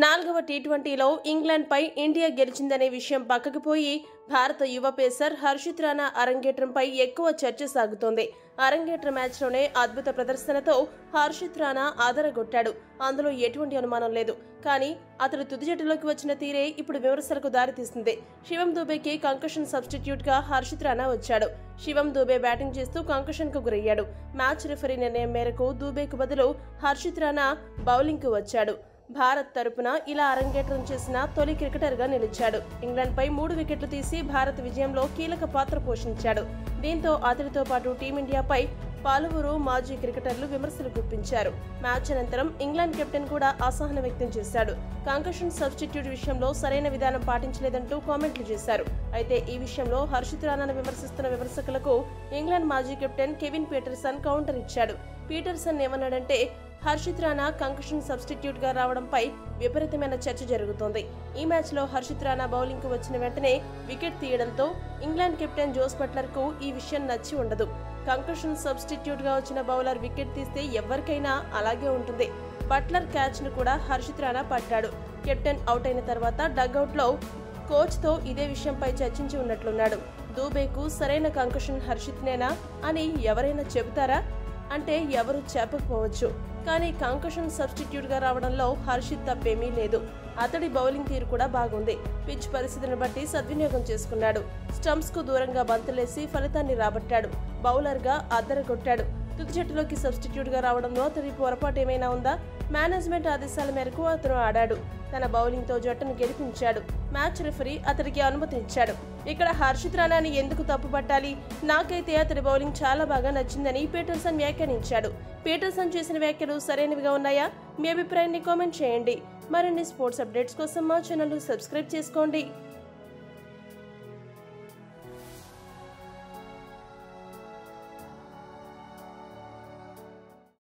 నాలుగవ టీ20లో ఇంగ్లాండ్పై ఇండియా గెలిచిందనే విషయం పక్కకు పోయి భారత యువ పేసర్ హర్షిత్ రాణా అరంగేట్రంపై ఎక్కువ చర్చ సాగుతోంది. అరంగేట్ర మ్యాచ్లోనే అద్భుత ప్రదర్శనతో హర్షిత్ రాణా ఆదరగొట్టాడు. అందులో ఎటువంటి అనుమానం లేదు. కానీ అతడు తుది జట్టులోకి వచ్చిన తీరే ఇప్పుడు విమర్శలకు దారితీస్తుంది. శివం దూబేకి కంకషన్ సబ్స్టిట్యూట్ గా హర్షిత్ రాణా వచ్చాడు. శివం దూబే బ్యాటింగ్ చేస్తూ కంకషన్ కు గురయ్యాడు. మ్యాచ్ రిఫరీ నిర్ణయం మేరకు దూబేకు బదులు హర్షిత్ రాణా బౌలింగ్ కు వచ్చాడు. భారత్ తరపున ఇలా అరంగేట్రం చేసిన తొలి క్రికెటర్ గా నిలిచాడు. ఇంగ్లాండ్ పై 3 వికెట్లు తీసి భారత్ విజయంలో కీలక పాత్ర పోషించాడు. దీంతో అతడితో పాటు టీమిండియాపై పలువురు మాజీ క్రికెటర్లు విమర్శలు గుప్పించారు. మ్యాచ్ అనంతరం ఇంగ్లాండ్ కెప్టెన్ కూడా అసహనం వ్యక్తం చేశాడు. కంకషన్ సబ్స్టిట్యూట్ విషయంలో సరైన విధానం పాటించలేదంటూ కామెంట్లు చేశారు. అయితే ఈ విషయంలో హర్షిత్ రాణాను విమర్శిస్తున్న విమర్శకులకు ఇంగ్లాండ్ మాజీ కెప్టెన్ కెవిన్ పీటర్సన్ కౌంటర్ ఇచ్చాడు. పీటర్సన్ ఏమన్నాడంటే, హర్షిత్ రాణా కంకషన్ సబ్స్టిట్యూట్ గా రావడంపై విపరీతమైన చర్చ జరుగుతోంది. ఈ మ్యాచ్ లో హర్షిత్ రాణా బౌలింగ్ కు వచ్చిన వెంటనే వికెట్ తీయడంతో ఇంగ్లాండ్ కెప్టెన్ జోస్ బట్లర్ కు ఈ విషయం నచ్చి ఉండదు. కంకషన్ సబ్స్టిట్యూట్ గా వచ్చిన బౌలర్ వికెట్ తీస్తే ఎవరికైనా అలాగే ఉంటుంది. బట్లర్ క్యాచ్ ను కూడా హర్షిత్ రాణా పట్టాడు. కెప్టెన్ అవుట్ అయిన తర్వాత డగ్అవుట్ లో కోచ్ తో ఇదే విషయంపై చర్చించి ఉన్నట్లున్నాడు. దూబేకు సరైన కంకషన్ హర్షిత్ నేనా అని ఎవరైనా చెబుతారా అంటే ఎవరు చెప్పకపోవచ్చు. కానీ కంకషన్ సబ్స్టిట్యూట్ గా రావడంలో హర్షిత్ తప్పేమీ లేదు. అతడి బౌలింగ్ తీరు కూడా బాగుంది. పిచ్ పరిస్థితిని బట్టి సద్వినియోగం చేసుకున్నాడు. స్టంప్స్ కు దూరంగా బంతులేసి ఫలితాన్ని రాబట్టాడు. బౌలర్ గా అద్దరగొట్టాడు. తుది జట్టులోకి సబ్స్టిట్యూట్ గా రావడంలో అతడి పొరపాటు ఏమైనా ఉందా? మేనేజ్మెంట్ ఆదేశాల మేరకు అతను ఆడాడు. తన బౌలింగ్ తో జట్టును గెలిపించాడు. మ్యాచ్ రిఫరీ అతడికి అనుమతి ఇచ్చాడు. ఇక్కడ హర్షిత్ రాణాని ఎందుకు తప్పుపట్టాలి? నాకైతే అతడి బౌలింగ్ చాలా బాగా నచ్చిందని పీటర్సన్ వ్యాఖ్యానించాడు. పీటర్సన్ చేసిన వ్యాఖ్యలు సరైనవిగా ఉన్నాయా? మీ అభిప్రాయాన్ని కామెంట్ చేయండి. మరిన్ని స్పోర్ట్స్ అప్డేట్స్ కోసం మా ఛానల్ సబ్స్క్రైబ్ చేసుకోండి.